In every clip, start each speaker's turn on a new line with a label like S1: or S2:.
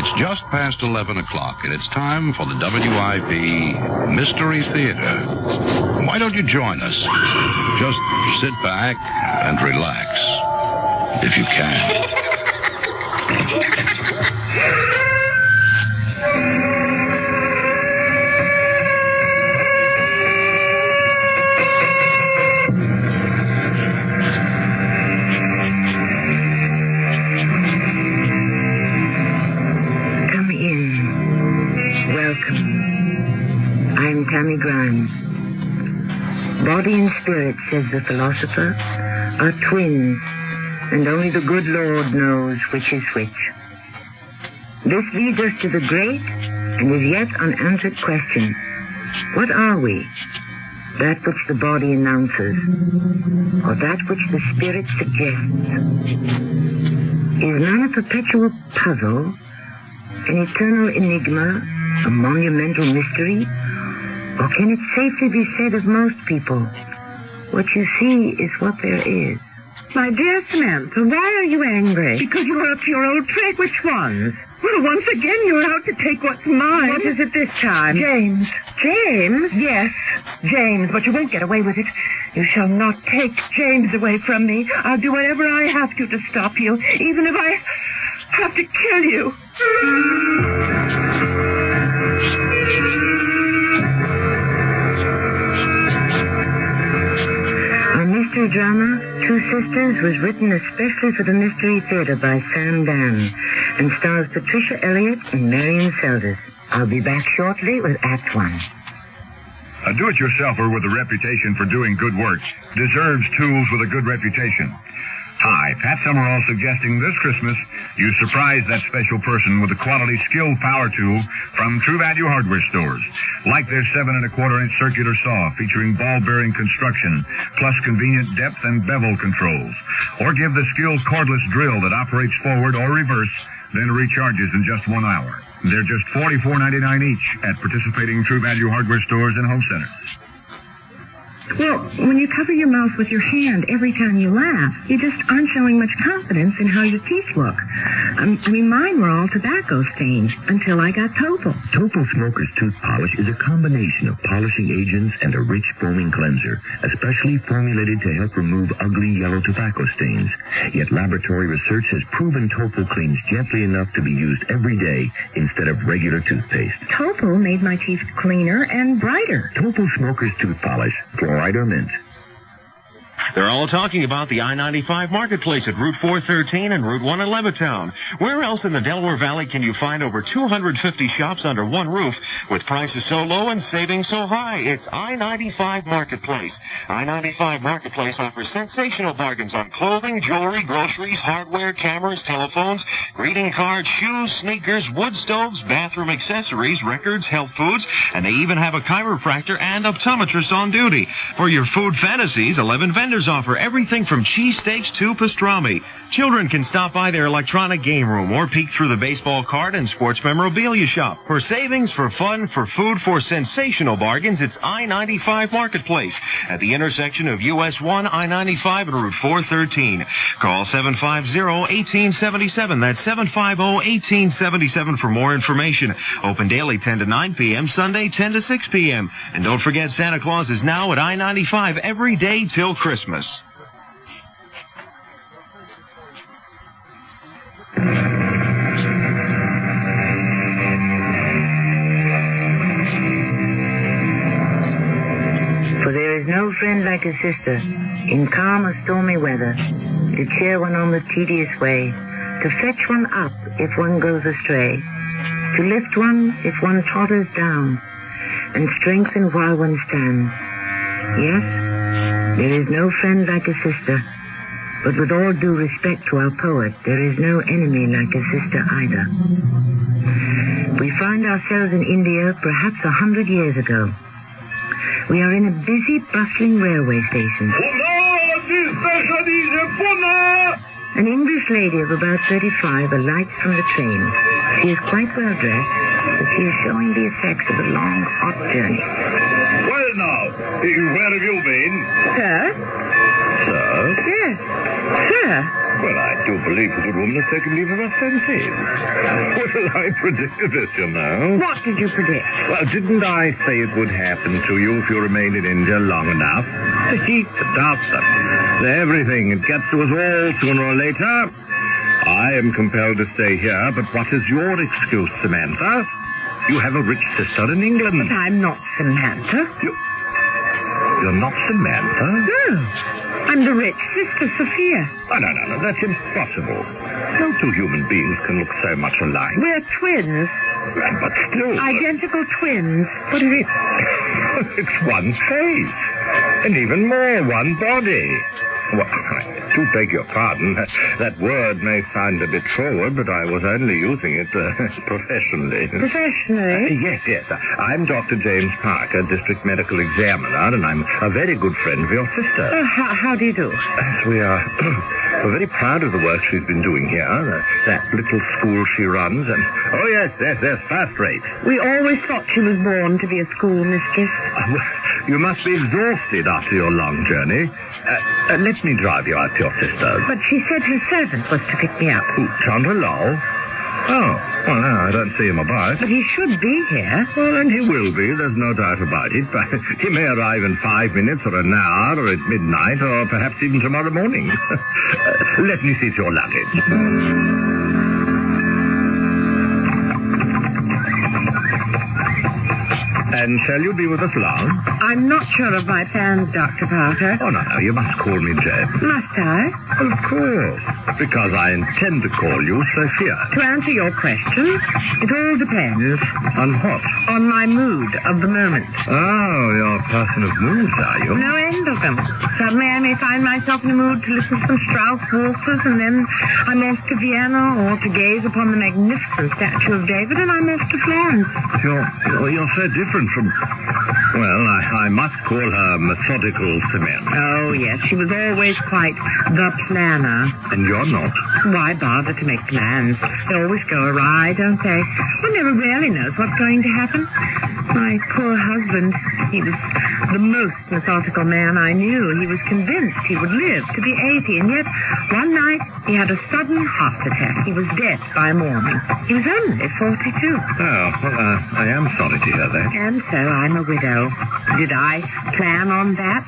S1: It's just past 11 o'clock, and it's time for the WIP Mystery Theater. Why don't you join us? Just sit back and relax, if you can.
S2: Tammy Grimes. Body and spirit, says the philosopher, are twins, and only the good Lord knows which is which. This leads us to the great and as yet unanswered question: what are we? That which the body announces, or that which the spirit suggests? Is man a perpetual puzzle, an eternal enigma, a monumental mystery? Or can it safely be said of most people, what you see is what there is?
S3: My dear Samantha, why are you angry?
S2: Because you're up to your old trick. Which ones?
S3: Well, once again you're out to take what's mine.
S2: What is it this time?
S3: James.
S2: James?
S3: Yes, James, but you won't get away with it. You shall not take James away from me. I'll do whatever I have to stop you, even if I have to kill you.
S2: Mystery drama, Two Sisters, was written especially for the Mystery Theater by Sam Dan and stars Patricia Elliott and Marion Seldes. I'll be back shortly with Act 1.
S4: A do-it-yourselfer with a reputation for doing good work deserves tools with a good reputation. Hi, Pat Summerall suggesting this Christmas you surprise that special person with a quality skill power tool from True Value Hardware Stores. Like their 7 1/4-inch circular saw featuring ball-bearing construction, plus convenient depth and bevel controls. Or give the skill cordless drill that operates forward or reverse, then recharges in just 1 hour. They're just $44.99 each at participating True Value Hardware Stores and home centers.
S3: Well, when you cover your mouth with your hand every time you laugh, you just aren't showing much confidence in how your teeth look. I mean, mine were all tobacco stains until I got Topol.
S5: Topol Smoker's Tooth Polish is a combination of polishing agents and a rich foaming cleanser, especially formulated to help remove ugly yellow tobacco stains. Yet laboratory research has proven Topol cleans gently enough to be used every day instead of regular toothpaste.
S3: Topol made my teeth cleaner and brighter.
S5: Topol Smoker's Tooth Polish. Fluoride or mint.
S6: They're all talking about the I-95 Marketplace at Route 413 and Route 1 in Levittown. Where else in the Delaware Valley can you find over 250 shops under one roof with prices so low and savings so high? It's I-95 Marketplace. I-95 Marketplace offers sensational bargains on clothing, jewelry, groceries, hardware, cameras, telephones, greeting cards, shoes, sneakers, wood stoves, bathroom accessories, records, health foods, and they even have a chiropractor and optometrist on duty. For your food fantasies, 11 vendors offer everything from cheesesteaks to pastrami. Children can stop by their electronic game room or peek through the baseball card and sports memorabilia shop. For savings, for fun, for food, for sensational bargains, it's I-95 Marketplace at the intersection of US 1, I-95, and Route 413. Call 750-1877. That's 750-1877 for more information. Open daily 10 to 9 p.m., Sunday 10 to 6 p.m. And don't forget, Santa Claus is now at I-95 every day till Christmas.
S2: For there is no friend like a sister, in calm or stormy weather, to cheer one on the tedious way, to fetch one up if one goes astray, to lift one if one totters down, and strengthen while one stands. Yes, there is no friend like a sister, but with all due respect to our poet, there is no enemy like a sister either. We find ourselves in India perhaps 100 years ago. We are in a busy, bustling railway station. An English lady of about 35 alights from the train. She is quite well dressed, but she is showing the effects of a long, hot journey.
S4: Well now, where have you been?
S3: Sir?
S4: Sir?
S3: Yes, sir.
S1: Well, I do believe the good woman has taken leave of her senses. Well, I predicted this, you know.
S2: What did you predict?
S1: Well, didn't I say it would happen to you if you remained in India long enough? The heat, the dust, everything. It gets to us all sooner or later. I am compelled to stay here, but what is your excuse, Samantha? You have a rich sister in England.
S2: But I'm not Samantha.
S1: You're not Samantha?
S2: No. I'm the rich sister, Sophia.
S1: Oh, no. That's impossible. No two human beings can look so much alike.
S2: We're twins.
S1: But still...
S2: Identical twins.
S1: But it's one face. And even more, one body. Well, I do beg your pardon. That word may sound a bit forward, but I was only using it professionally.
S2: Professionally?
S1: Yes. I'm Dr. James Parker, District Medical Examiner, and I'm a very good friend of your sister.
S2: How do you do?
S1: We are we're very proud of the work she's been doing here, that little school she runs, and... Oh, yes, first rate.
S2: We always thought she was born to be a school mistress.
S1: You must be exhausted after your long journey. Let me drive you out to your sister's.
S2: But she said her servant was to pick me up.
S1: Who, Chandra Lal? Oh, well, no, I don't see him about.
S2: But he should be here.
S1: Well, and he will be, there's no doubt about it. But he may arrive in 5 minutes or an hour or at midnight or perhaps even tomorrow morning. Let me see to your luggage. And shall you be with us long?
S2: I'm not sure of my plans, Dr. Parker.
S1: Oh, no, you must call me Jeb.
S2: Must I?
S1: Of course, because I intend to call you Sophia.
S2: To answer your question, it all depends.
S1: On what?
S2: On my mood of the moment.
S1: Oh, you're a person of moods, are you?
S2: No end of them. Suddenly I may find myself in the mood to listen to some Strauss waltzes, and then I'm off to Vienna, or to gaze upon the magnificent statue of David, and I'm off to Florence.
S1: You're so different from... Well, I must call her methodical Samantha.
S2: Oh, yes, she was always quite the planner.
S1: And you're not?
S2: Why bother to make plans? They always go awry, don't they? One never really knows what's going to happen. My poor husband, he was the most methodical man I knew. He was convinced he would live to be 80, and yet one night he had a sudden heart attack. He was dead by morning. He was only 42.
S1: Oh, well, I am sorry to hear that.
S2: And so I'm a widow. Did I plan on that?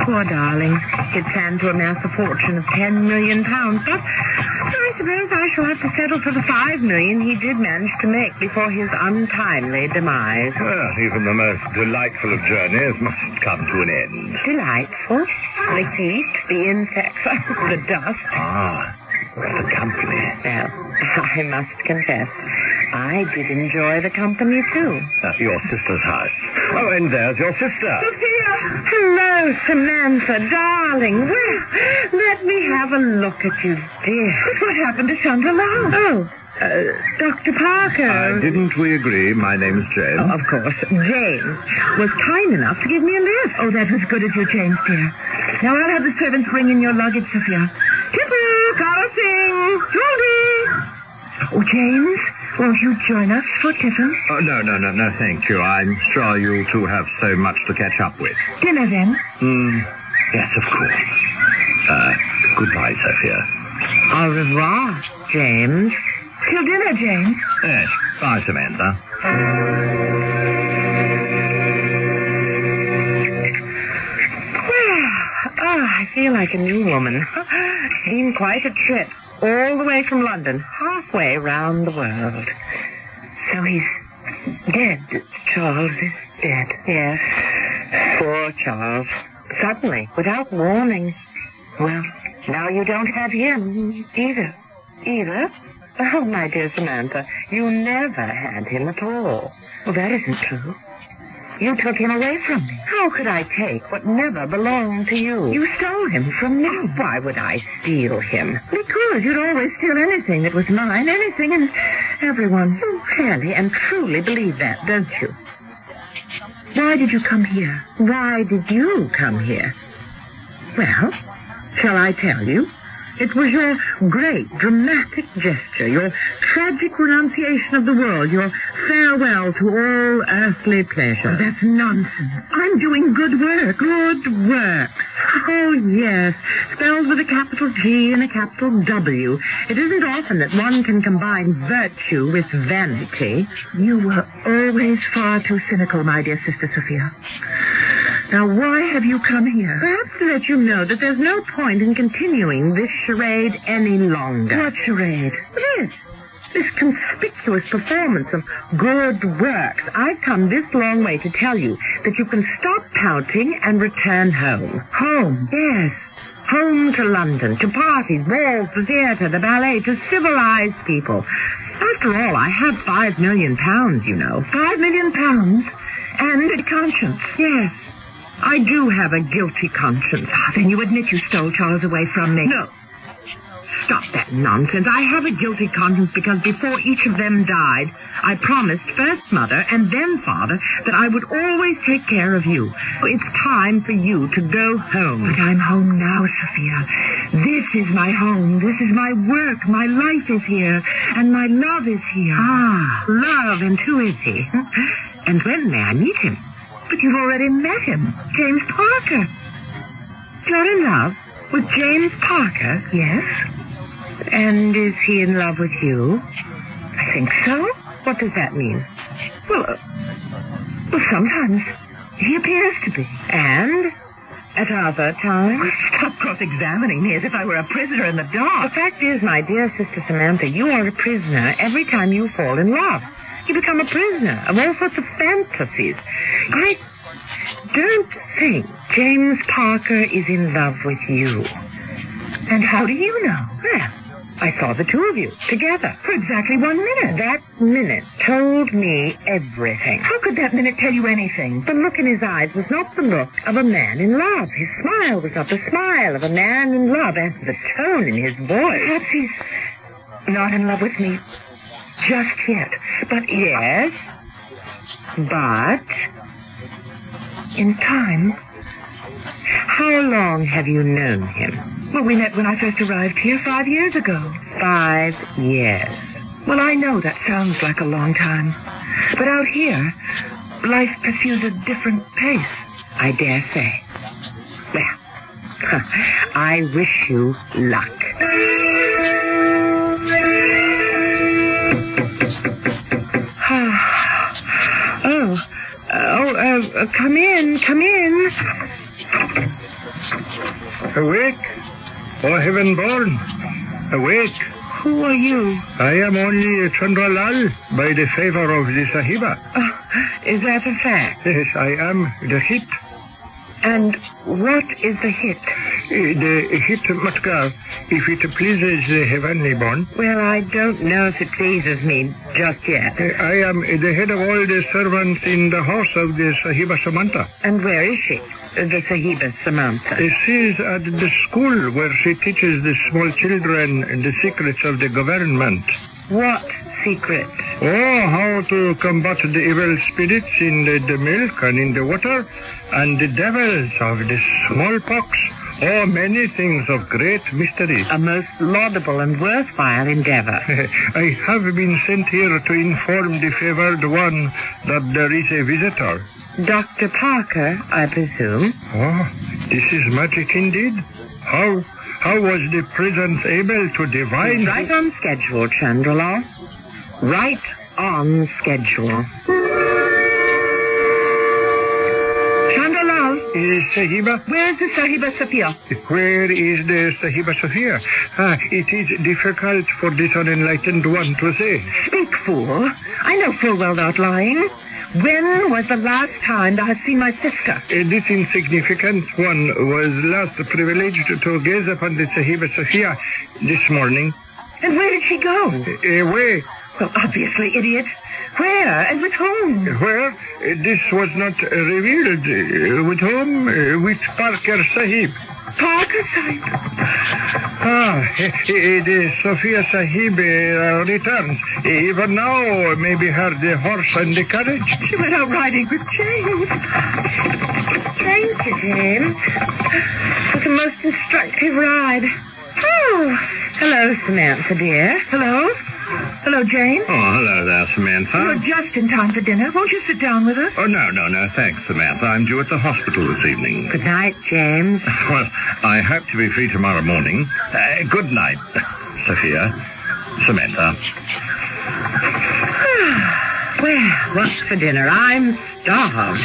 S2: Poor darling. He'd planned to amass a fortune of £10 million, but I suppose I shall have to settle for the $5 million he did manage to make before his untimely demise.
S1: Well, even the most delightful of journeys must come to an end.
S2: Delightful? The heat, the insects, the dust.
S1: The company.
S2: Well, I must confess, I did enjoy the company, too.
S1: Your sister's house. Oh, and there's your sister.
S2: Sophia! Hello, Samantha, darling. Well, let me have a look at you, dear. What happened to Chandra Lal? Oh, Dr. Parker.
S1: Didn't we agree? My name's James.
S2: Oh, of course. James was kind enough to give me a lift. Oh, that was good of you, James, dear. Now I'll have the servants bring in your luggage, Sophia. Tipple, Carlsing, Julie. Oh, James, won't you join us for tiffin?
S1: Oh, no, thank you. I'm sure you two have so much to catch up with.
S2: Dinner, then?
S1: Yes, of course. Goodbye, Sophia.
S2: Au revoir, James. Till dinner, James.
S1: Yes, bye, Samantha.
S2: I feel like a new woman. Been quite a trip. All the way from London. Halfway round the world. So he's dead. Charles is dead. Yes. Poor Charles. Suddenly, without warning. Well, now you don't have him either. Either? Oh, my dear Samantha, you never had him at all. Well, that isn't true. You took him away from me. How could I take what never belonged to you? You stole him from me. Why would I steal him? Because you'd always steal anything that was mine, anything and everyone. You really and truly believe that, don't you? Why did you come here? Why did you come here? Well, shall I tell you? It was your great, dramatic gesture, your tragic renunciation of the world, your farewell to all earthly pleasure. Oh, that's nonsense. I'm doing good work. Good work. Oh, yes.
S3: spelled with a capital G and a capital W. It isn't often that one can combine virtue with vanity. You were always far too cynical, my dear Sister Sophia. Now, why have you come here? Perhaps to let you know that there's no point in continuing this charade any longer. What charade? This conspicuous performance of good works. I've come this long way to tell you that you can stop pouting and return home. Home? Yes. Home to London, to parties, balls, the theatre, the ballet, to civilized people. After all, I have £5 million, you know. £5 million? And a conscience? Yes. I do have a guilty conscience. Then you admit you stole Charles away from me? No. Stop that nonsense. I have a guilty conscience because before each of them died, I promised first Mother and then Father that I would always take care of you. It's time for you to go home. But I'm home now, Sophia. This is my home. This is my work. My life is here. And my love is here. Ah, love. And who is he? And when may I meet him? But you've already met him. James Parker. You're in love with James Parker? Yes. And is he in love with you? I think so. What does that mean? Well, sometimes he appears to be. And at other times? Stop cross-examining me as if I were a prisoner in the dark. The fact is, my dear Sister Samantha, you are a prisoner every time you fall in love. You become a prisoner of all sorts of fantasies. I don't think James Parker is in love with you. And how do you know? Well, I saw the two of you together for exactly 1 minute. That minute told me everything. How could that minute tell you anything? The look in his eyes was not the look of a man in love. His smile was not the smile of a man in love. And the tone in his voice. Perhaps he's not in love with me just yet. But yes. But in time. How long have you known him? Well, we met when I first arrived here 5 years ago. 5 years. Well, I know that sounds like a long time. But out here, life pursues a different pace. I dare say. Well, I wish you luck. Come in.
S7: Awake, O heaven born, awake.
S3: Who are you?
S7: I am only Chandralal by the favor of the Sahiba.
S3: Is that a fact?
S7: Yes, I am the hit.
S3: And what is the hit?
S7: The hit Matkar, if it pleases the heavenly born.
S3: Well, I don't know if it pleases me just yet.
S7: I am the head of all the servants in the house of the Sahiba Samantha.
S3: And where is she, the Sahiba Samantha?
S7: She is at the school where she teaches the small children the secrets of the government.
S3: What secrets?
S7: Oh, how to combat the evil spirits in the milk and in the water, and the devils of the smallpox. Oh, many things of great mystery.
S3: A most laudable and worthwhile endeavor.
S7: I have been sent here to inform the favored one that there is a visitor.
S3: Dr. Parker, I presume.
S7: Oh, this is magic indeed. How was the presence able to divine...
S3: Right on schedule, Chandralal. Right on schedule. Chandralal.
S7: Sahiba?
S3: Where's the Sahiba Sophia?
S7: Where is the Sahiba Sophia? It is difficult for this unenlightened one to say.
S3: Speak, fool. I know full well not lying. When was the last time that I have seen my sister?
S7: This insignificant one was last privileged to gaze upon the Sahiba Sophia this morning.
S3: And where did she go?
S7: Away.
S3: Well, obviously, idiot. Where and with whom?
S7: Where? This was not revealed. With whom? With Parker Sahib.
S3: Parker Sahib?
S7: The Sophia Sahib returns. Even now, maybe her the horse and the carriage.
S3: She went out riding with James. Thank you, James. It was a most instructive ride. Oh, hello, Samantha, dear. Hello? hello, James.
S4: Oh, hello there, Samantha.
S3: You're just in time for dinner. Won't you sit down with us?
S4: Oh, no, thanks, Samantha. I'm due at the hospital this evening.
S2: Good night, James.
S4: Well, I hope to be free tomorrow morning. Good night, Sophia. Samantha.
S2: Well, what's for dinner? I'm starved.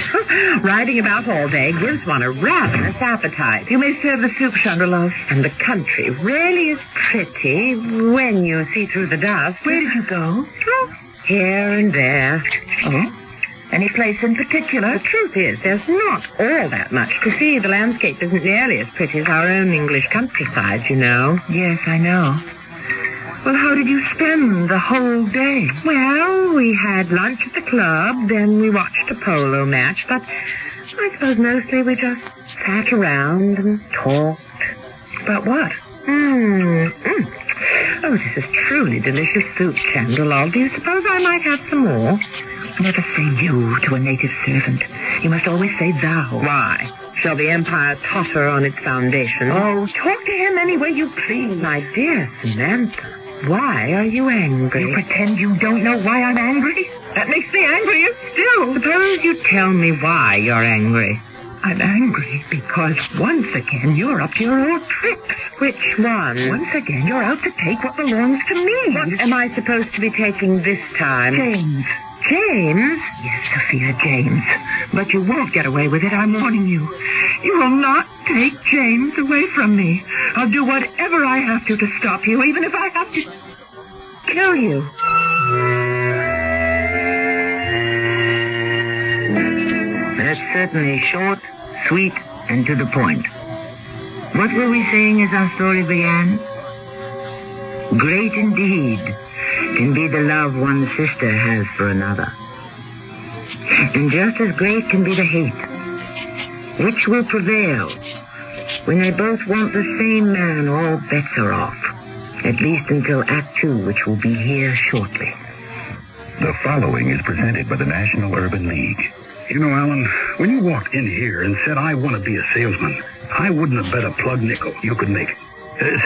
S2: Riding about all day gives one a ravenous appetite.
S3: You may serve the soup, Chandra.
S2: And the country really is pretty when you see through the dust.
S3: Where did you go?
S2: Oh, here and there.
S3: Oh? Any place in particular?
S2: The truth is, there's not all that much to see. The landscape isn't nearly as pretty as our own English countryside, you know.
S3: Yes, I know. Well, how did you spend the whole day?
S2: Well, we had lunch at the club, then we watched a polo match, but I suppose mostly we just sat around and talked.
S3: About what?
S2: Oh, this is truly delicious soup, Chandra. Do you suppose I might have some more?
S3: Never say you to a native servant. You must always say thou.
S2: Why? Shall the empire totter on its foundation?
S3: Oh, talk to him any way you please.
S2: My dear Samantha, why are you angry?
S3: You pretend you don't know why I'm angry? That makes me angrier still.
S2: Suppose you tell me why you're angry.
S3: I'm angry because once again you're up to your old tricks.
S2: Which one?
S3: Once again you're out to take what belongs to me.
S2: What am I supposed to be taking this time?
S3: James.
S2: James?
S3: Yes, Sophia, James. But you won't get away with it, I'm warning you. You will not take James away from me. I'll do whatever I have to stop you, even if I have to kill you.
S2: That's certainly short, sweet, and to the point. What were we saying as our story began? Great indeed can be the love one sister has for another. And just as great can be the hate. Which will prevail? When they both want the same man, all bets are off. At least until Act 2, which will be here shortly.
S5: The following is presented by the National Urban League.
S8: You know, Alan, when you walked in here and said, I want to be a salesman, I wouldn't have bet a plug nickel you could make it.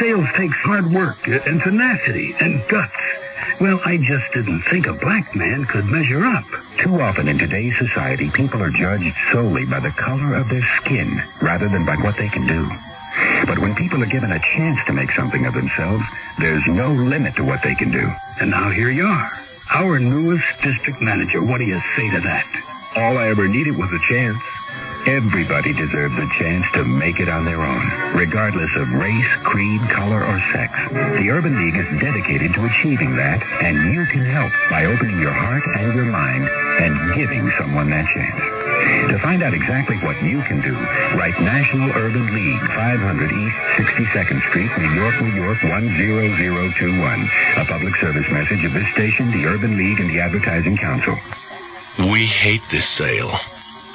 S8: Sales takes hard work and tenacity and guts. Well, I just didn't think a black man could measure up.
S5: Too often in today's society, people are judged solely by the color of their skin rather than by what they can do. But when people are given a chance to make something of themselves, there's no limit to what they can do.
S8: And now here you are, our newest district manager. What do you say to that?
S5: All I ever needed was a chance. Everybody deserves a chance to make it on their own, regardless of race, creed, color, or sex. The Urban League is dedicated to achieving that, and you can help by opening your heart and your mind and giving someone that chance. To find out exactly what you can do, write National Urban League, 500 East 62nd Street, New York, New York, 10021. A public service message of this station, the Urban League, and the Advertising Council.
S6: We hate this sale.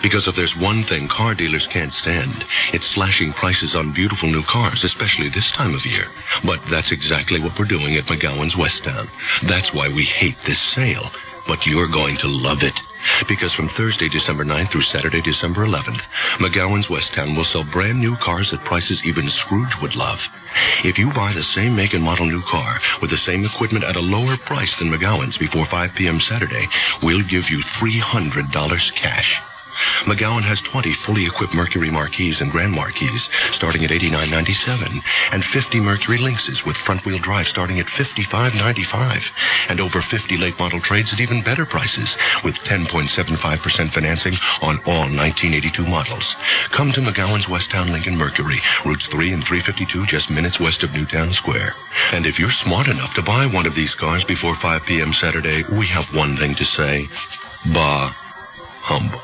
S6: Because if there's one thing car dealers can't stand, it's slashing prices on beautiful new cars, especially this time of year. But that's exactly what we're doing at McGowan's West Town. That's why we hate this sale. But you're going to love it. Because from Thursday, December 9th through Saturday, December 11th, McGowan's West Town will sell brand new cars at prices even Scrooge would love. If you buy the same make and model new car with the same equipment at a lower price than McGowan's before 5 p.m. Saturday, we'll give you $300 cash. McGowan has 20 fully equipped Mercury Marquis and Grand Marquis starting at $89.97 and 50 Mercury Lynxes with front-wheel drive starting at $55.95 and over 50 late model trades at even better prices with 10.75% financing on all 1982 models. Come to McGowan's West Town Lincoln Mercury, routes 3 and 352 just minutes west of Newtown Square. And if you're smart enough to buy one of these cars before 5 p.m. Saturday, we have one thing to say. Bah humbug.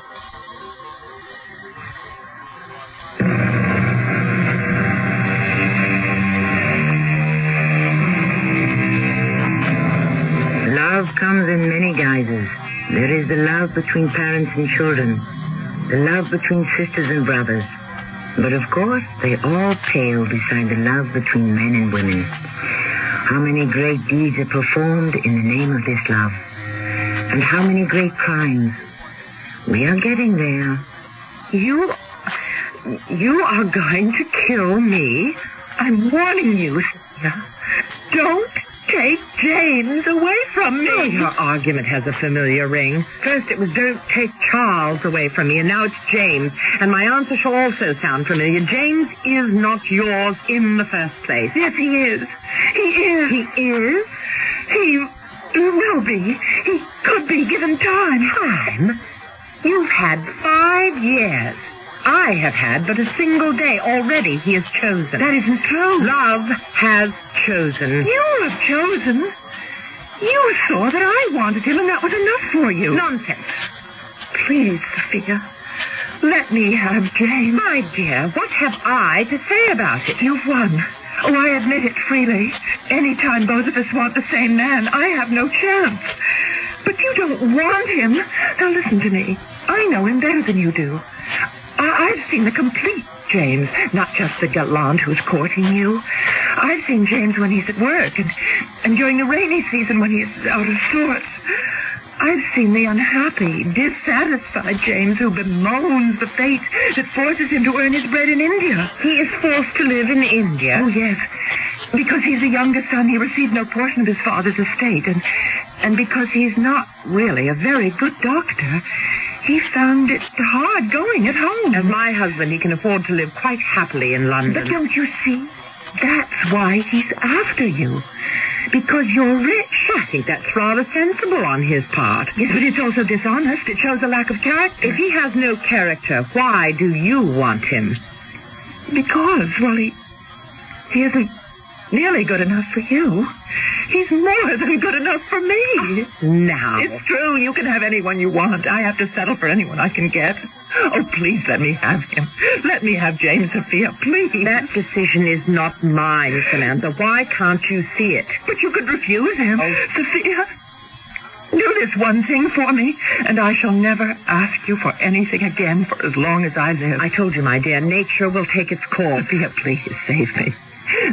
S2: Love comes in many guises. There is the love between parents and children, the love between sisters and brothers. But of course, they all pale beside the love between men and women. How many great deeds are performed in the name of this love? And how many great crimes? We are getting there.
S3: You are going to kill me. I'm warning you, Sophia. Don't take James away from me.
S2: Oh, your argument has a familiar ring. First it was don't take Charles away from me, and now it's James. And my answer shall also sound familiar. James is not yours in the first place.
S3: Yes, he is. He is.
S2: He is?
S3: He will be. He could be given time.
S2: Time? You've had 5 years. I have had but a single day. Already he has chosen.
S3: That isn't true.
S2: Love has chosen.
S3: You have chosen. You saw that I wanted him, and that was enough for you.
S2: Nonsense.
S3: Please, Sophia, let me have James.
S2: My dear, what have I to say about it?
S3: You've won. Oh, I admit it freely. Any time both of us want the same man, I have no chance. But you don't want him. Now listen to me. I know him better than you do. I've seen the complete James, not just the gallant who's courting you. I've seen James when he's at work and during the rainy season when he's out of sorts. I've seen the unhappy, dissatisfied James who bemoans the fate that forces him to earn his bread in India.
S2: He is forced to live in India?
S3: Oh, yes. Because he's the youngest son, he received no portion of his father's estate. And because he's not really a very good doctor, he found it hard going at home.
S2: As my husband, he can afford to live quite happily in London.
S3: But don't you see? That's why he's after you. Because you're rich.
S2: I think that's rather sensible on his part.
S3: Yes, but it's also dishonest. It shows a lack of character.
S2: If he has no character, why do you want him?
S3: Because, well, he isn't nearly good enough for you. He's more than good enough for me.
S2: Now.
S3: It's true. You can have anyone you want. I have to settle for anyone I can get. Oh, please let me have him. Let me have James, Sophia, please.
S2: That decision is not mine, Samantha. Why can't you see it?
S3: But you could refuse him.
S2: Oh.
S3: Sophia, do this one thing for me, and I shall never ask you for anything again for as long as I live.
S2: I told you, my dear, nature will take its course.
S3: Sophia, please save me.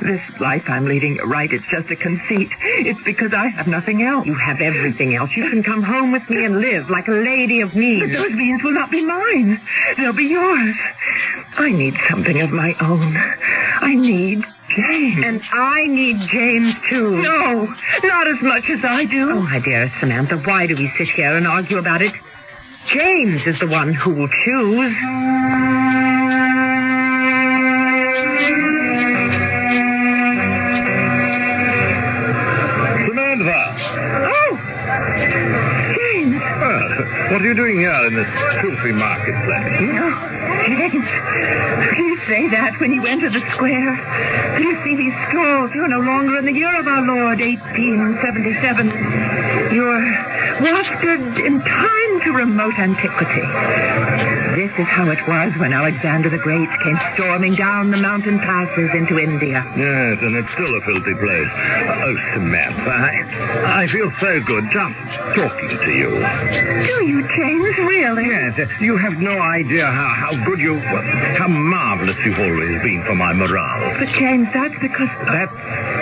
S3: This life I'm leading, you're right, it's just a conceit. It's because I have nothing else.
S2: You have everything else. You can come home with me and live like a lady of means.
S3: But those means will not be mine. They'll be yours. I need something of my own. I need James.
S2: And I need James, too.
S3: No, not as much as I do.
S2: Oh, my dearest Samantha, why do we sit here and argue about it? James is the one who will choose.
S7: What are you doing here in this filthy marketplace?
S3: No, James, please say that when you enter the square. Do you see these strolls? You're no longer in the year of our Lord, 1877. You're wafted in time to remote antiquity. This is how it was when Alexander the Great came storming down the mountain passes into India.
S7: Yes, and it's still a filthy place. Oh, Samantha, I feel so good just talking to you.
S3: Do you, James, really?
S7: Yes, you have no idea how good how marvelous you've always been for my morale.
S3: But, James, that's because...
S7: That's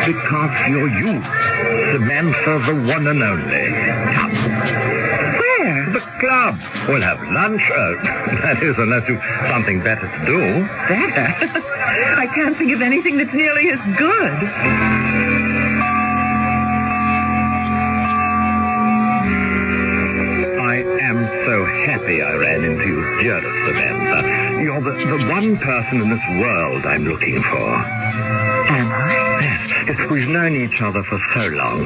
S7: because you're you, Samantha, the one and only. Come.
S3: Where?
S7: The club. We'll have lunch. That is, unless you've something better to do.
S3: Better? I can't think of anything that's nearly as good.
S7: So happy I ran into you, dearest Samantha. You're the one person in this world I'm looking for.
S3: Am I?
S7: Yes, we've known each other for so long.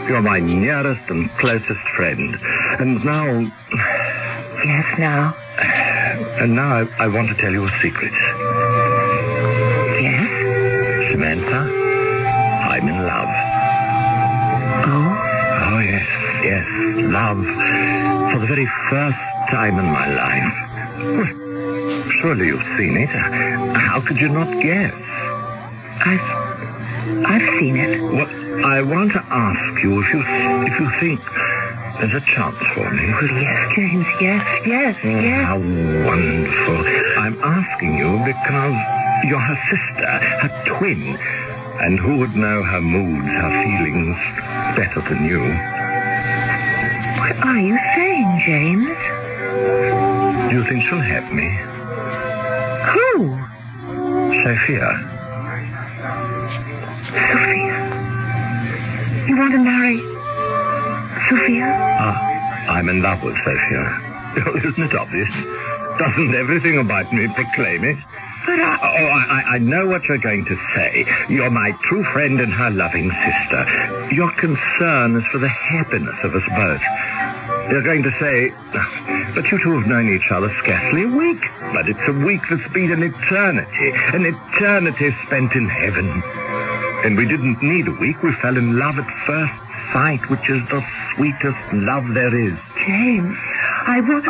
S7: You're my nearest and closest friend. And now...
S3: Yes, now?
S7: And now I want to tell you a secret.
S3: Yes?
S7: Samantha, I'm in love.
S3: Oh?
S7: Oh, yes, love. For the very first time in my life. Well, surely you've seen it. How could you not guess?
S3: I've seen it.
S7: Well, I want to ask you if you think there's a chance for me.
S3: Well, yes, James, yes.
S7: How wonderful. I'm asking you because you're her sister, her twin. And who would know her moods, her feelings better than you?
S3: What are you saying, James?
S7: Do you think she'll have me?
S3: Who?
S7: Sophia.
S3: Sophia? You want to marry Sophia?
S7: I'm in love with Sophia. Isn't it obvious? Doesn't everything about me proclaim it?
S3: But
S7: I know what you're going to say. You're my true friend and her loving sister. Your concern is for the happiness of us both. You're going to say, but you two have known each other scarcely a week. But it's a week that's been an eternity spent in heaven. And we didn't need a week. We fell in love at first sight, which is the sweetest love there is.
S3: James, I will...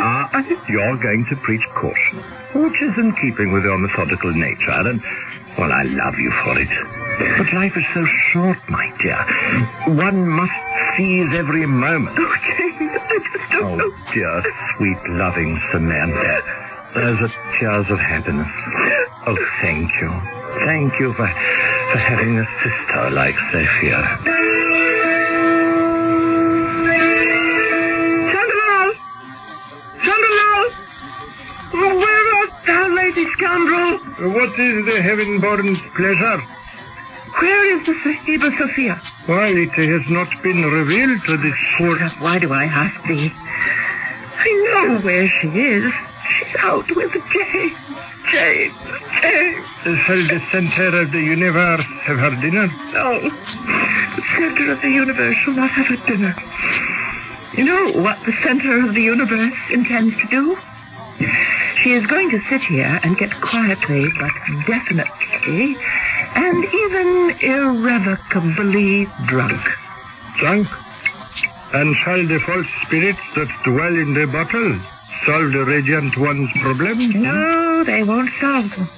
S7: You're going to preach caution, which is in keeping with your methodical nature, and, well, I love you for it. But life is so short, my dear. One must seize every moment.
S3: Oh, James, I just don't know.
S7: Oh, dear, sweet, loving Samantha. Those are tears of happiness. Oh, thank you. Thank you for having a sister like Sophia.
S3: Where art thou, lady scoundrel?
S7: What is the heaven-born pleasure?
S3: Where is the Sahiba Sophia?
S7: Why, it has not been revealed to this poor...
S3: Why do I ask thee? I know where she is. She's out with James.
S7: Shall the center of the universe have her dinner?
S3: No. The center of the universe shall not have her dinner. You know what the center of the universe intends to do? She is going to sit here and get quietly, but definitely, and even irrevocably drunk.
S7: Drunk? And shall the false spirits that dwell in the bottle solve the radiant one's problem?
S3: No, they won't solve them,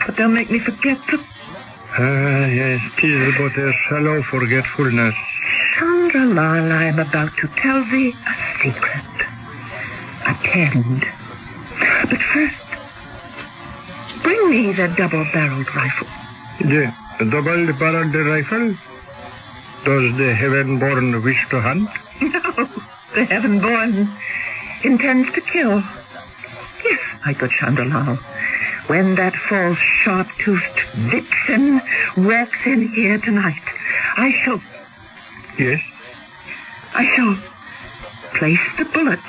S3: but they'll make me forget them.
S7: Yes, 'tis but a shallow forgetfulness.
S3: Chandralal, I am about to tell thee a secret. Attend. But first, bring me the double-barreled rifle.
S7: The double-barreled rifle? Does the heaven-born wish to hunt?
S3: No, the heaven-born intends to kill. Yes, my good Chandralal, when that false sharp-toothed vixen walks in here tonight, I shall...
S7: Yes?
S3: I shall place the bullet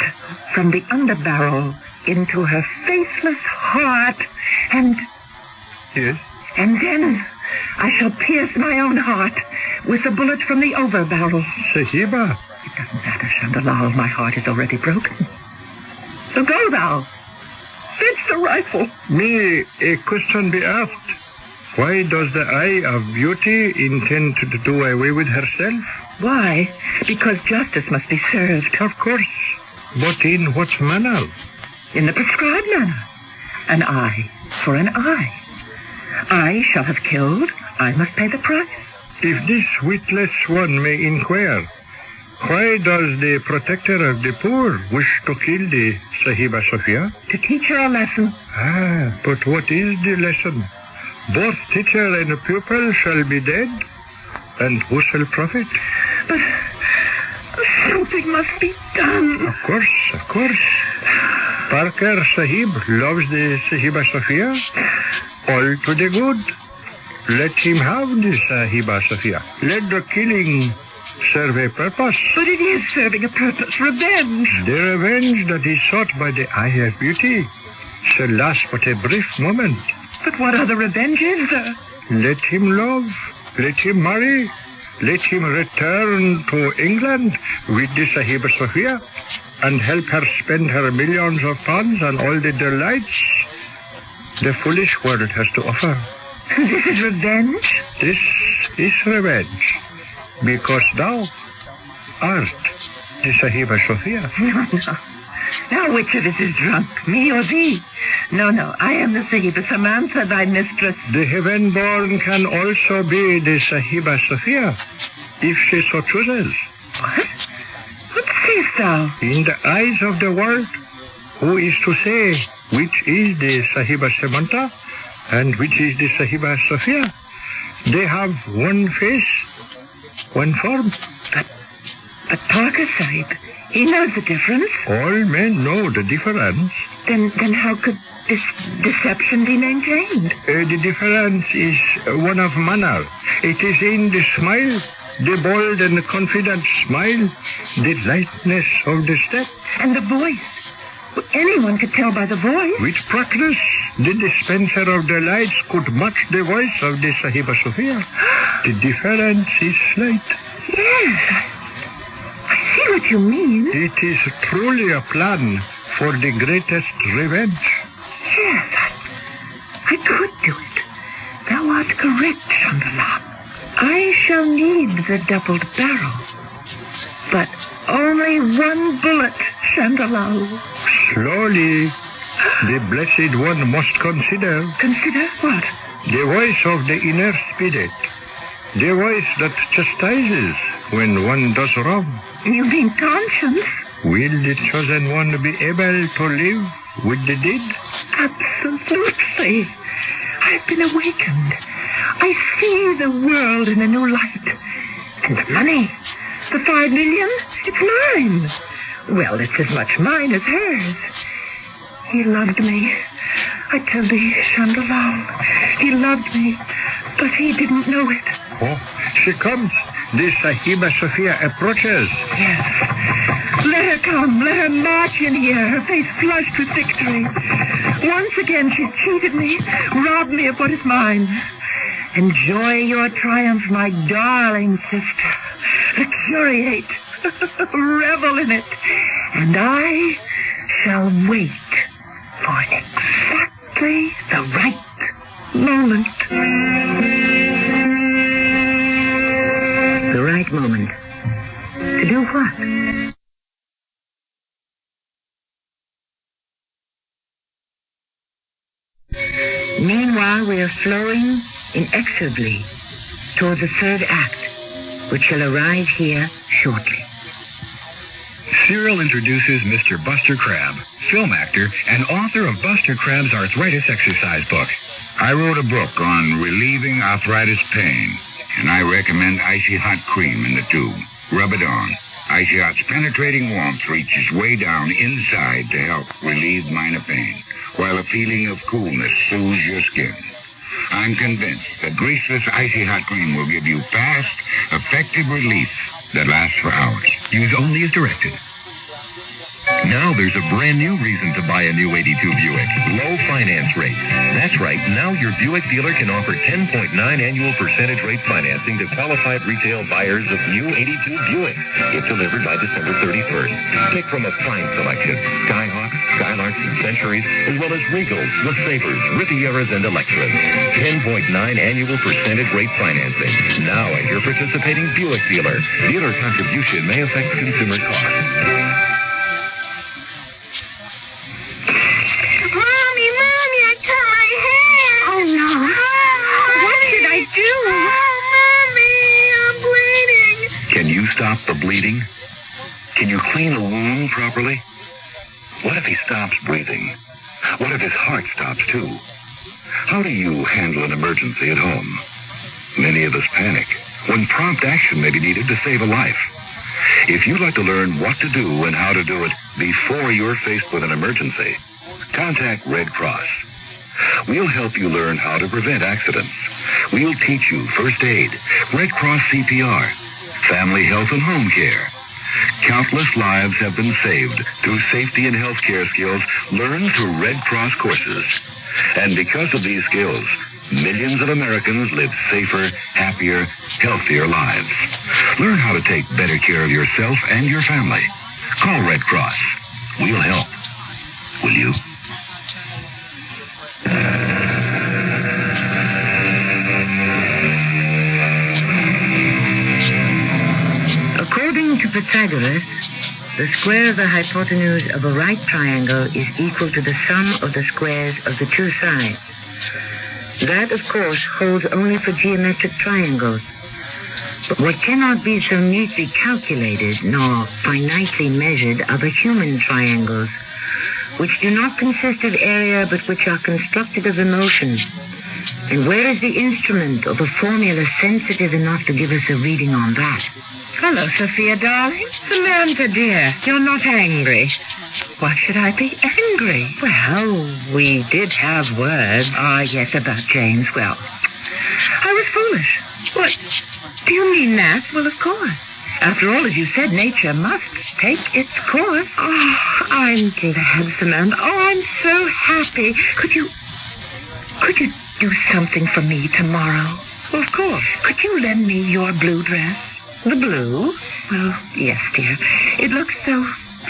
S3: from the underbarrel into her faceless heart, and...
S7: Yes?
S3: And then I shall pierce my own heart with the bullet from the overbarrel.
S7: Sahiba?
S3: It doesn't matter, Chandralal. My heart is already broken. So go thou. Fetch the rifle.
S7: May a question be asked? Why does the eye of beauty intend to do away with herself?
S3: Why? Because justice must be served.
S7: Of course. But in what manner?
S3: In the prescribed manner. An eye for an eye. I shall have killed. I must pay the price.
S7: If this witless one may inquire, why does the protector of the poor wish to kill the Sahiba Sophia?
S3: To teach her a lesson.
S7: But what is the lesson? Both teacher and pupil shall be dead, and who shall profit?
S3: But something must be done.
S7: Of course. Parker Sahib loves the Sahiba Sophia. All to the good. Let him have the Sahiba Sophia. Let the killing serve a purpose.
S3: But it is serving a purpose. Revenge.
S7: The revenge that is sought by the eye of beauty shall last but a brief moment.
S3: But what other revenge is there?
S7: Let him love. Let him marry. Let him return to England with the Sahiba Sophia and help her spend her millions of pounds on all the delights the foolish world has to offer.
S3: This is revenge?
S7: This is revenge, because thou art the Sahiba Sophia.
S3: No. Now which of us is drunk, me or thee? No, I am the Sahiba Samantha, thy mistress.
S7: The heaven-born can also be the Sahiba Sophia, if she so chooses.
S3: What? What sayest thou?
S7: In the eyes of the world, who is to say which is the Sahiba Samantha and which is the Sahiba Sophia? They have one face, one form.
S3: But Parker Sahib, he knows the difference.
S7: All men know the difference.
S3: Then how could this deception be maintained?
S7: The difference is one of manner. It is in the smile the bold and confident smile, the lightness of the step.
S3: And the voice. Anyone could tell by the voice.
S7: With practice, the dispenser of the lights could match the voice of the Sahiba Sophia. The difference is slight.
S3: Yes, I see what you mean.
S7: It is truly a plan for the greatest revenge.
S3: Yes, I could do it. Thou art correct, Chandala. I shall need the doubled barrel. But only one bullet, Chandala.
S7: Slowly, the Blessed One must consider.
S3: Consider what?
S7: The voice of the inner spirit. The voice that chastises when one does wrong.
S3: You mean conscience?
S7: Will the chosen one be able to live with the deed?
S3: Absolutely. I've been awakened. I see the world in a new light. And the money, the 5 million, it's mine. Well, it's as much mine as hers. He loved me. I tell thee, Chandala, he loved me, but he didn't know it.
S7: Oh, she comes. The Sahiba Sophia approaches.
S3: Yes. Let her come. Let her march in here, her face flushed with victory. Once again, she cheated me, robbed me of what is mine. Enjoy your triumph, my darling sister. Luxuriate. Revel in it. And I shall wait for exactly the right moment.
S2: The right moment. To do what? Meanwhile, we are flowing inexorably toward the third act, which shall arrive here shortly.
S4: Cyril introduces Mr. Buster Crabbe, film actor and author of Buster Crabbe's Arthritis Exercise Book.
S1: I wrote a book on relieving arthritis pain, and I recommend Icy Hot Cream in the tube. Rub it on. Icy Hot's penetrating warmth reaches way down inside to help relieve minor pain, while a feeling of coolness soothes your skin. I'm convinced that greaseless Icy Hot Cream will give you fast, effective relief that lasts for hours.
S5: Use only as directed. Now there's a brand new reason to buy a new 82 Buick. Low finance rates. That's right. Now your Buick dealer can offer 10.9 annual percentage rate financing to qualified retail buyers of new 82 Buick, if delivered by December 31st. Pick from a fine selection. Skyhawks, Skylarks, and Centuries, as well as Regals, LeSabres, Rivieras, and Electras. 10.9 annual percentage rate financing. Now at your participating Buick dealer. Dealer contribution may affect consumer costs. Can you stop the bleeding? Can you clean a wound properly? What if he stops breathing? What if his heart stops too? How do you handle an emergency at home? Many of us panic when prompt action may be needed to save a life. If you'd like to learn what to do and how to do it before you're faced with an emergency, contact Red Cross. We'll help you learn how to prevent accidents. We'll teach you first aid, Red Cross CPR, family health and home care. Countless lives have been saved through safety and health care skills learned through Red Cross courses. And because of these skills, millions of Americans live safer, happier, healthier lives. Learn how to take better care of yourself and your family. Call Red Cross. We'll help. Will you?
S2: According to Pythagoras, the square of the hypotenuse of a right triangle is equal to the sum of the squares of the two sides. That, of course, holds only for geometric triangles. But what cannot be so neatly calculated nor finitely measured are the human triangles, which do not consist of area but which are constructed of emotion. And where is the instrument or the formula sensitive enough to give us a reading on that?
S3: Hello, Sophia, darling. Samantha, dear, you're not angry. Why should I be angry? Well, we did have words. Ah, yes, about James. Well, I was foolish. What?
S2: Do you mean that? Well, of course. After all, as you said, nature must take its course. Oh, I'm glad, Samantha. Oh, I'm so happy. Could you do something for me tomorrow? Well, of course. Could you lend me your blue dress? The blue? Well, yes, dear. It looks so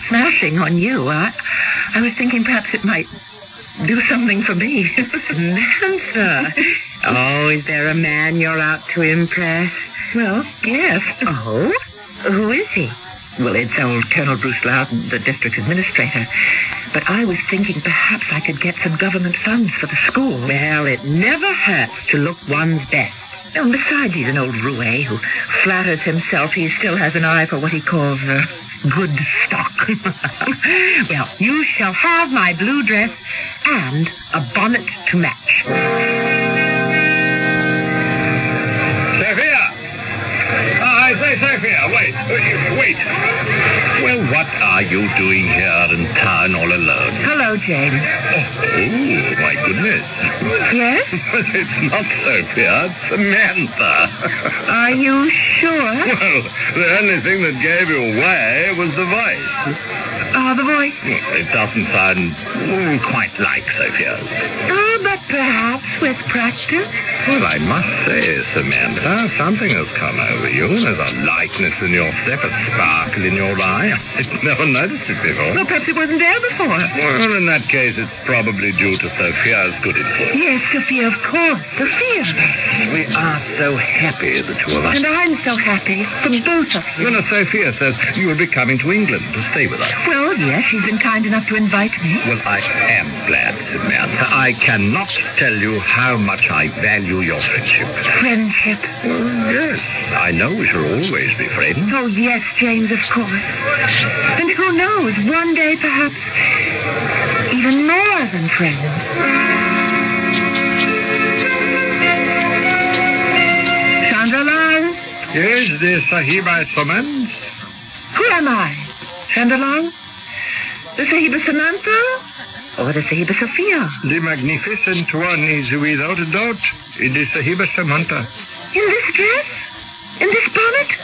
S2: smashing on you. I was thinking perhaps it might do something for me. Samantha. Oh, is there a man you're out to impress? Well, yes. Oh? Who is he? Well, it's old Colonel Bruce Loudon, the district administrator. But I was thinking perhaps I could get some government funds for the school. Well, it never hurts to look one's best. And besides, he's an old roue who flatters himself he still has an eye for what he calls good stock. Well, you shall have my blue dress and a bonnet to match.
S7: Sophia, wait. Well, what are you doing here in town all alone?
S2: Hello, James.
S7: Oh, my goodness.
S2: Yes?
S7: It's not Sophia, it's Samantha.
S2: Are you sure?
S7: Well, the only thing that gave you away was the voice.
S2: The voice?
S7: Well, it doesn't sound quite like Sophia's.
S2: Oh, but perhaps with practice.
S7: Well, I must say, Samantha, something has come over you. There's a lightness in your step, a sparkle in your eye. I've never noticed it before.
S2: Well, perhaps it wasn't there before.
S7: Well, in that case, it's probably due to Sophia's good influence.
S2: Yes, Sophia, of course. Sophia.
S7: We are so happy, the two of us.
S2: And I'm so happy for both of you.
S7: You know, Sophia says you will be coming to England to stay with us.
S2: Well, yes, she's been kind enough to invite me.
S7: Well, I am glad, Samantha. I cannot tell you how much I value your friendship.
S2: Friendship?
S7: Well, yes. I know we shall always be friends.
S2: Oh, yes, James, of course. And who knows, one day, perhaps, even more than friends. Chandralan?
S7: Yes, the Sahiba summons.
S2: Who am I? Chandralan? The Sahiba Samantha? Or the Sahiba Sophia?
S7: The magnificent one is without a doubt the Sahiba Samantha.
S2: In this dress? In this bonnet?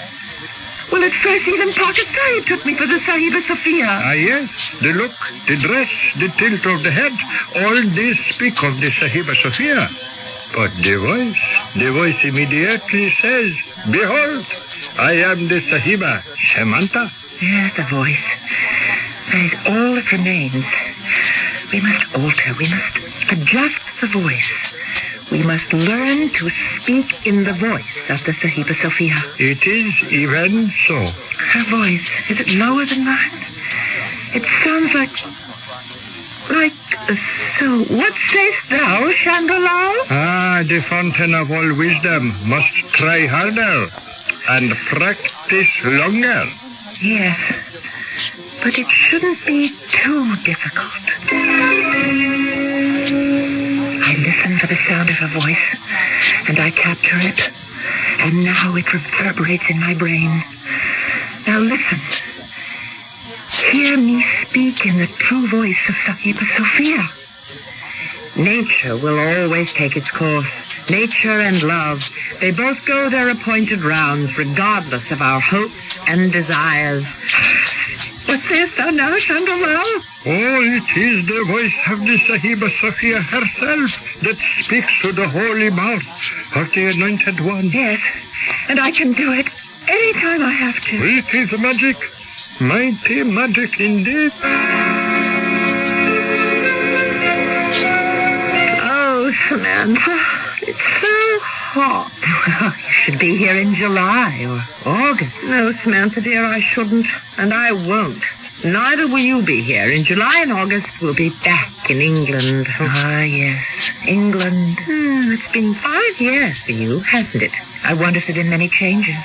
S2: Well, at first even Pocket Sahib took me for the Sahiba Sophia.
S7: Ah, yes. The look, the dress, the tilt of the head, all this speak of the Sahiba Sophia. But the voice immediately says, behold, I am the Sahiba Samantha.
S2: Yes, the voice. That is all that remains. We must alter, we must adjust the voice. We must learn to speak in the voice of the Sahiba Sophia.
S7: It is even so.
S2: Her voice, is it lower than mine? It sounds like so. What sayest thou, Chandralal?
S7: Ah, the fountain of all wisdom must try harder and practice longer.
S2: Yes, but it shouldn't be too difficult. I listen for the sound of her voice, and I capture it, and now it reverberates in my brain. Now listen. Hear me speak in the true voice of Sahiba Sophia. Nature will always take its course. Nature and love, they both go their appointed rounds, regardless of our hopes and desires. What sayest thou now, Chandralal?
S7: Oh, it is the voice of the Sahiba Sophia herself that speaks to the holy mouth of the anointed one.
S2: Yes, and I can do it any time I have to.
S7: It is magic. Mighty magic indeed.
S2: Oh, Samantha, it's so hot. Well, you should be here in July or August. No, Samantha, dear, I shouldn't, and I won't. Neither will you be here. In July and August, we'll be back in England. Ah, yes, England. It's been 5 years for you, hasn't it? I wonder if there have been many changes.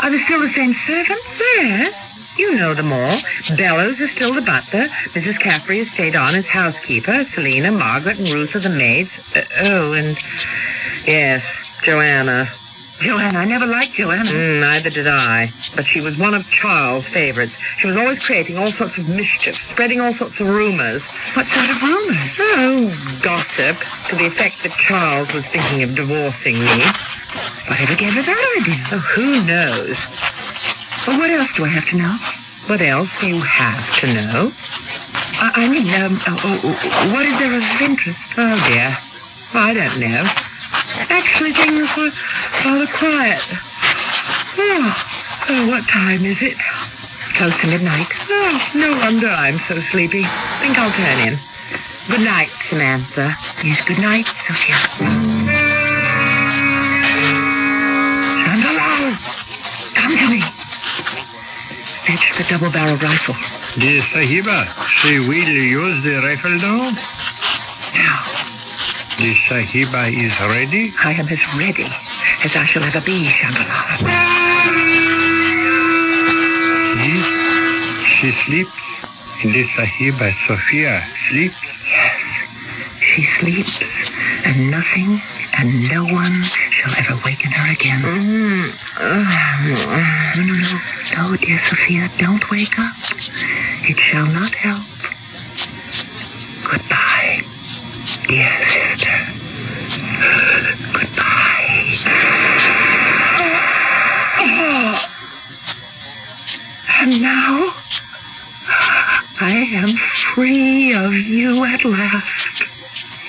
S2: Are there still the same servants? Yes. You know them all. Bellows is still the butler. Mrs. Caffrey has stayed on as housekeeper. Selina, Margaret, and Ruth are the maids. Yes, Joanna. Joanna, I never liked Joanna. Neither did I. But she was one of Charles' favorites. She was always creating all sorts of mischief, spreading all sorts of rumors. What sort of rumors? Oh, gossip, to the effect that Charles was thinking of divorcing me.
S3: Whatever gave her that idea?
S2: Oh, who knows?
S3: Well, what else do I have to know?
S2: What else do you have to know?
S3: What is there of interest?
S2: Oh, dear. I don't know. Actually, things were rather quiet.
S3: Oh, what time is it?
S2: Close to midnight. Oh, no wonder I'm so sleepy. Think I'll turn in. Good night, Samantha.
S3: Yes, good night, Sophia. Chandra, come to me. Fetch the double-barreled rifle.
S7: The Sahiba, she will use the rifle now?
S3: Now.
S7: The Sahiba is ready?
S3: I am as ready as I shall ever be, Chandra.
S7: She sleeps. The Sahiba, Sophia, sleeps.
S3: Yes, she sleeps, and nothing and no one shall ever waken her again. No, dear Sophia, don't wake up. It shall not help. Goodbye, dear sister. Goodbye. And now, I am free of you at last.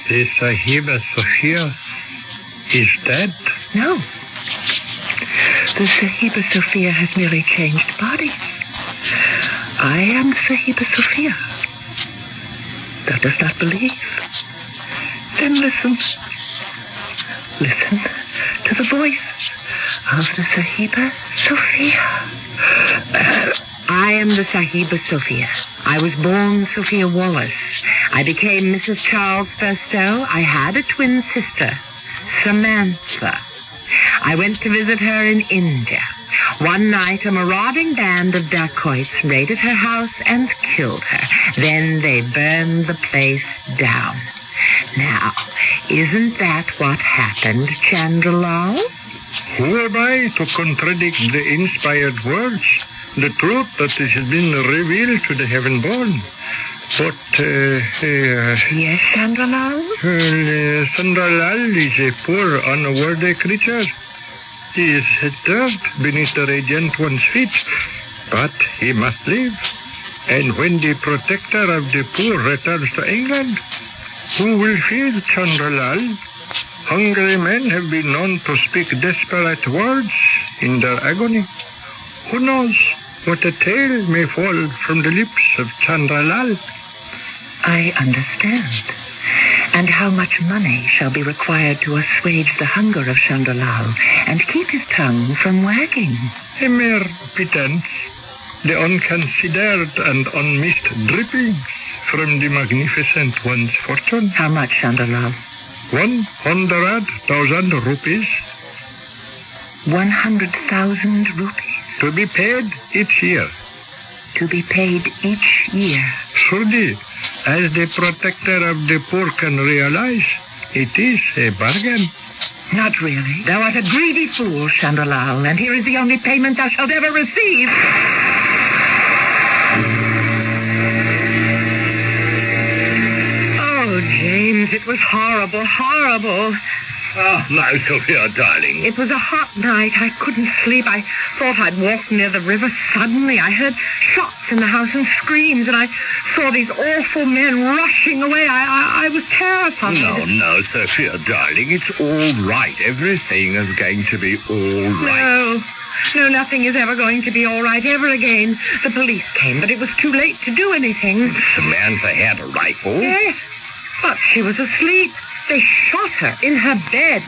S7: The Sahiba, Sophia, is dead?
S3: No. The Sahiba Sophia has merely changed bodies. I am Sahiba Sophia. Thou dost not believe? Then listen. Listen to the voice of the Sahiba Sophia.
S2: I am the Sahiba Sophia. I was born Sophia Wallace. I became Mrs. Charles Firstow. I had a twin sister, Samantha. I went to visit her in India. One night, a marauding band of dacoits raided her house and killed her. Then they burned the place down. Now, isn't that what happened, Chandralal?
S7: Who am I to contradict the inspired words? The truth that has been revealed to the heaven-born. But,
S3: Yes, Chandralal?
S7: Chandralal is a poor, unworthy creature. He is dirt beneath the radiant one's feet, but he must live. And when the protector of the poor returns to England, who will feed Chandralal? Hungry men have been known to speak desperate words in their agony. Who knows what a tale may fall from the lips of Chandralal?
S3: I understand. And how much money shall be required to assuage the hunger of Chandralal and keep his tongue from wagging?
S7: A mere pittance, the unconsidered and unmissed drippings from the magnificent one's fortune.
S3: How much, Chandralal?
S7: 100,000 rupees.
S3: 100,000 rupees?
S7: To be paid each year.
S3: To be paid each year?
S7: Surely, as the protector of the poor can realize, it is a bargain.
S3: Not really. Thou art a greedy fool, Chandralal, and here is the only payment thou shalt ever receive.
S2: Oh, James, it was horrible, horrible.
S7: Ah, my Sophia, darling.
S2: It was a hot night. I couldn't sleep. I thought I'd walked near the river. Suddenly, I heard shots in the house and screams, and I saw these awful men rushing away. I was terrified.
S7: No, Sophia, darling. It's all right. Everything is going to be all right.
S2: No, nothing is ever going to be all right ever again. The police came, but it was too late to do anything.
S7: Samantha had a rifle.
S2: Yes, but she was asleep. They shot her in her bed.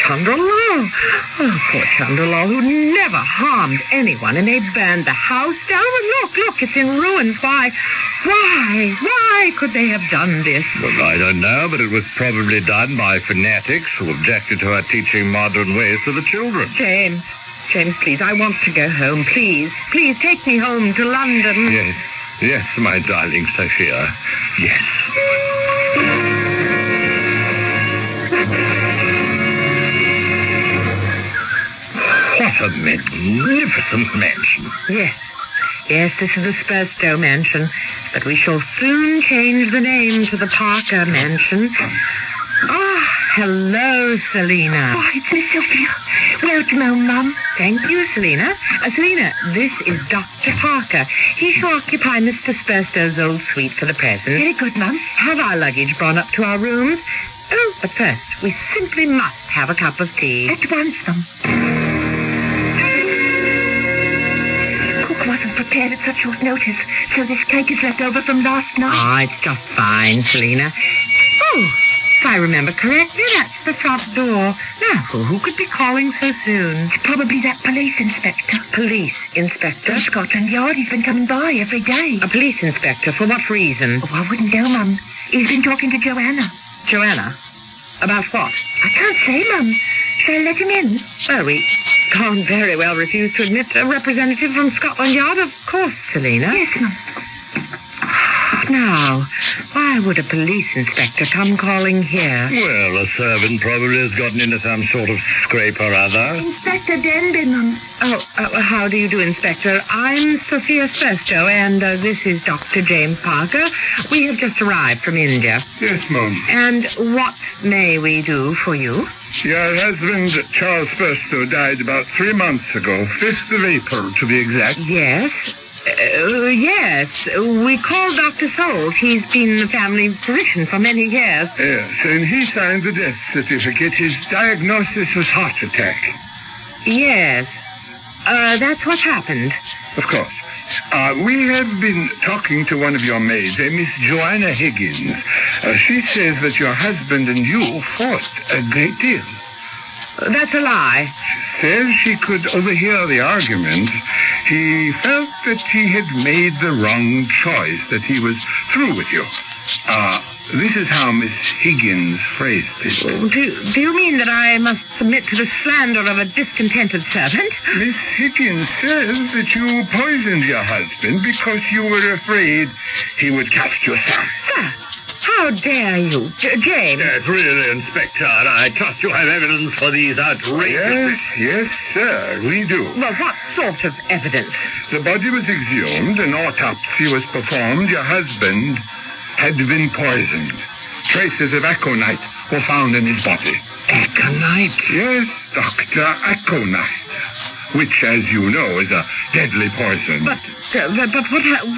S2: Chandralal. Oh, poor Chandralal, who never harmed anyone, and they burned the house down. And look, it's in ruins. Why could they have done this?
S7: Well, I don't know, but it was probably done by fanatics who objected to her teaching modern ways to the children.
S2: James, please, I want to go home. Please, take me home to London.
S7: Yes, my darling Sophia. Yes. What a magnificent mansion.
S2: Yes, this is the Spurstow Mansion, but we shall soon change the name to the Parker Mansion. hello, Selina.
S3: Oh, it's Miss Sophia. Welcome, Mum.
S2: Thank you, Selina. Selina, this is Dr. Parker. He shall occupy Mr. Spurstow's old suite for the present.
S3: Very good, Mum.
S2: Have our luggage brought up to our rooms? Oh, but first, we simply must have a cup of tea.
S3: At once, Mum. Cook wasn't prepared at such short notice, so this cake is left over from last night.
S2: Ah, it's just fine, Selina. Oh, if I remember correctly, that's the front door. Now, who could be calling so soon?
S3: It's probably that police inspector.
S2: Police inspector?
S3: From Scotland Yard. He's been coming by every day.
S2: A police inspector? For what reason?
S3: Oh, I wouldn't know, Mum. He's been talking to Joanna.
S2: Joanna? About what?
S3: I can't say, Mum. Shall I let him in?
S2: Well, we can't very well refuse to admit a representative from Scotland Yard, of course, Selina.
S3: Yes, Mum.
S2: Now, why would a police inspector come calling here?
S7: Well, a servant probably has gotten into some sort of scrape or other.
S3: Inspector Denby, Mum.
S2: Oh, how do you do, Inspector? I'm Sophia Spurstow, and this is Dr. James Parker. We have just arrived from India.
S4: Yes, Mum.
S2: And what may we do for you?
S4: Your husband, Charles Spurstow, died about 3 months ago, 5th of April, to be exact.
S2: Yes. Yes. We called Dr. Soult. He's been the family physician for many years.
S4: Yes, and he signed the death certificate. His diagnosis was heart attack.
S2: Yes. That's what happened.
S4: Of course. We have been talking to one of your maids, a Miss Joanna Higgins. She says that your husband and you fought a great deal.
S2: That's a lie.
S4: She says she could overhear the arguments. He felt that he had made the wrong choice, that he was through with you. This is how Miss Higgins phrased it.
S2: Do you mean that I must submit to the slander of a discontented servant?
S4: Miss Higgins says that you poisoned your husband because you were afraid he would cast your son.
S2: How dare you, James?
S7: Yes, really, Inspector. I trust you have evidence for these outrageous...
S4: Yes, sir, we do.
S2: Well, what sort of evidence?
S4: The body was exhumed, an autopsy was performed. Your husband had been poisoned. Traces of aconite were found in his body.
S7: Aconite?
S4: Yes, Dr. Aconite, which, as you know, is a deadly poison.
S2: But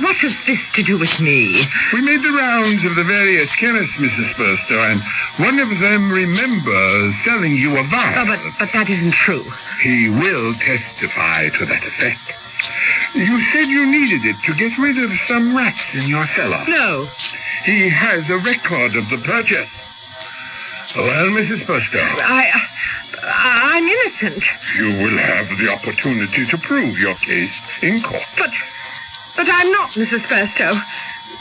S2: what has this to do with me?
S4: We made the rounds of the various chemists, Mrs. Spurstow, and one of them remembers selling you a vial.
S2: Oh, but that isn't true.
S4: He will testify to that effect. You said you needed it to get rid of some rats in your cellar.
S2: No.
S4: He has a record of the purchase. Well, Mrs. Spurstow.
S2: I'm innocent.
S4: You will have the opportunity to prove your case in court.
S2: But I'm not Mrs. Spurstow.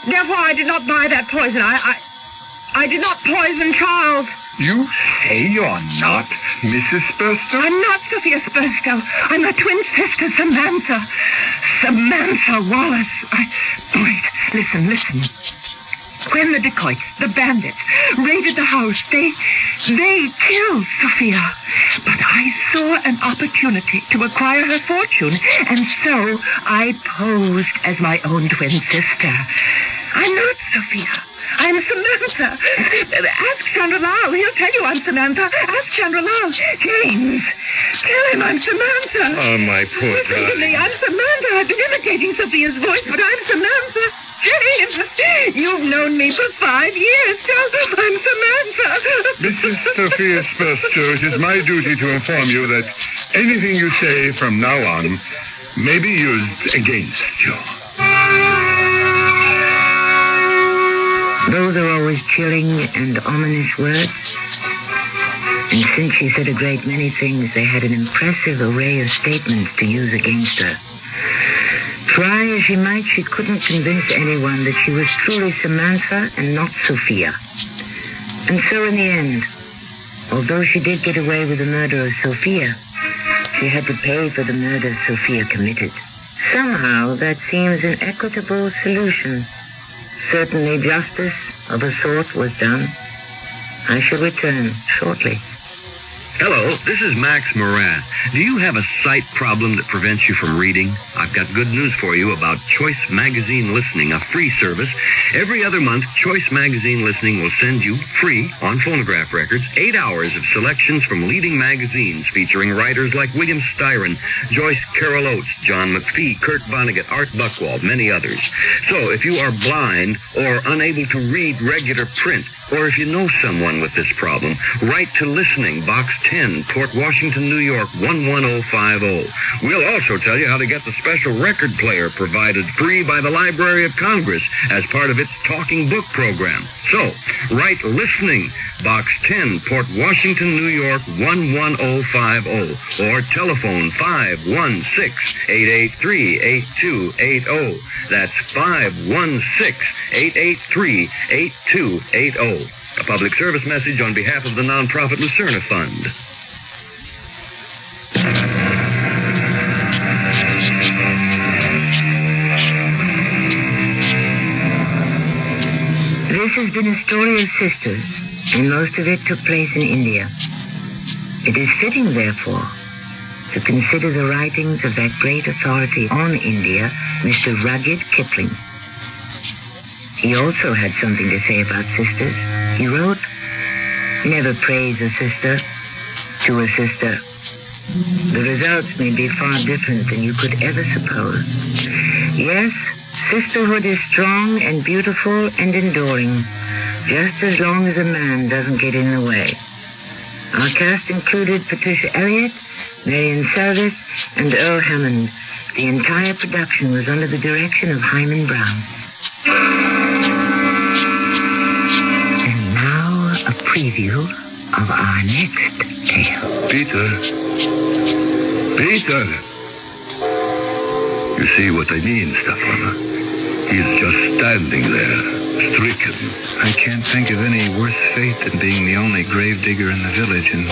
S2: Therefore, I did not buy that poison. I did not poison Charles.
S4: You say you're not Mrs. Spurstow?
S2: I'm not Sophia Spurstow. I'm her twin sister, Samantha. Samantha Wallace. Wait, listen. When the dacoits, the bandits, raided the house, they killed Sophia. But I saw an opportunity to acquire her fortune, and so I posed as my own twin sister. I'm not Sophia. I'm Samantha. Ask Chandra-Lal. He'll tell you I'm Samantha. Ask Chandra-Lal. James, tell him I'm Samantha.
S7: Oh, my poor
S2: Listen to me.
S7: darling.
S2: I'm Samantha. I've been imitating Sophia's voice, but I'm Samantha. James, you've known me for 5 years. Tell I'm Samantha.
S4: Mrs. Sophia Spurstow, it is my duty to inform you that anything you say from now on may be used against you.
S2: Those are always chilling and ominous words. And since she said a great many things, they had an impressive array of statements to use against her. Try as she might, she couldn't convince anyone that she was truly Samantha and not Sophia. And so in the end, although she did get away with the murder of Sophia, she had to pay for the murder Sophia committed. Somehow that seems an equitable solution. Certainly justice of a sort was done. I shall return shortly.
S5: Hello, this is Max Moran. Do you have a sight problem that prevents you from reading? I've got good news for you about Choice Magazine Listening, a free service. Every other month, Choice Magazine Listening will send you, free, on phonograph records, 8 hours of selections from leading magazines featuring writers like William Styron, Joyce Carol Oates, John McPhee, Kurt Vonnegut, Art Buchwald, many others. So if you are blind or unable to read regular print, or if you know someone with this problem, write to Listening, Box 10, Port Washington, New York, 11050. We'll also tell you how to get the special record player provided free by the Library of Congress as part of its Talking Book program. So, write Listening, Box 10, Port Washington, New York, 11050, or telephone 516-883-8280. That's 516-883-8280. A public service message on behalf of the nonprofit Lucerna Fund.
S2: This has been a story of sisters, and most of it took place in India. It is fitting, therefore, to consider the writings of that great authority on India, Mr. Rudyard Kipling. He also had something to say about sisters. He wrote, "Never praise a sister to a sister. The results may be far different than you could ever suppose. Yes, sisterhood is strong and beautiful and enduring, just as long as a man doesn't get in the way." Our cast included Patricia Elliott, Marion Service, and Earl Hammond. The entire production was under the direction of Hyman Brown. And now, a preview of our next tale.
S7: Peter. You see what I mean, Stefan? He is just standing there, stricken.
S9: I can't think of any worse fate than being the only gravedigger in the village and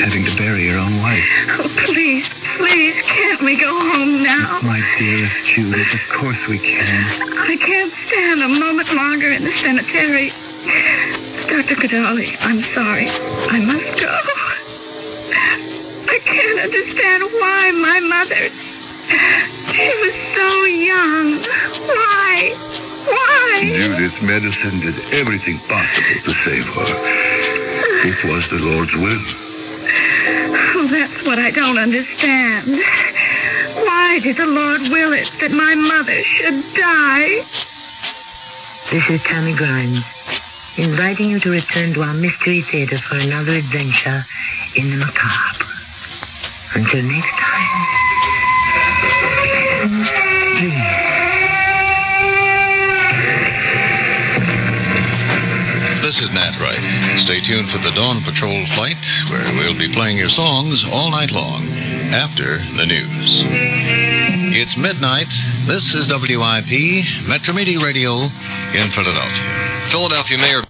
S9: having to bury your own wife.
S3: Oh, please, can't we go home now?
S9: My dearest Judith, of course we can.
S3: I can't stand a moment longer in the cemetery. Dr. Cadali, I'm sorry. I must go. I can't understand why my mother... She was so young. Why?
S7: Judith's medicine did everything possible to save her. It was the Lord's will.
S3: Oh, that's what I don't understand. Why did the Lord will it that my mother should die?
S2: This is Tammy Grimes, inviting you to return to our Mystery Theater for another adventure in the macabre. Until next time.
S1: This is Nat Wright. Stay tuned for the Dawn Patrol flight, where we'll be playing your songs all night long after the news. It's midnight. This is WIP, Metro Media Radio in Philadelphia. Philadelphia Mayor...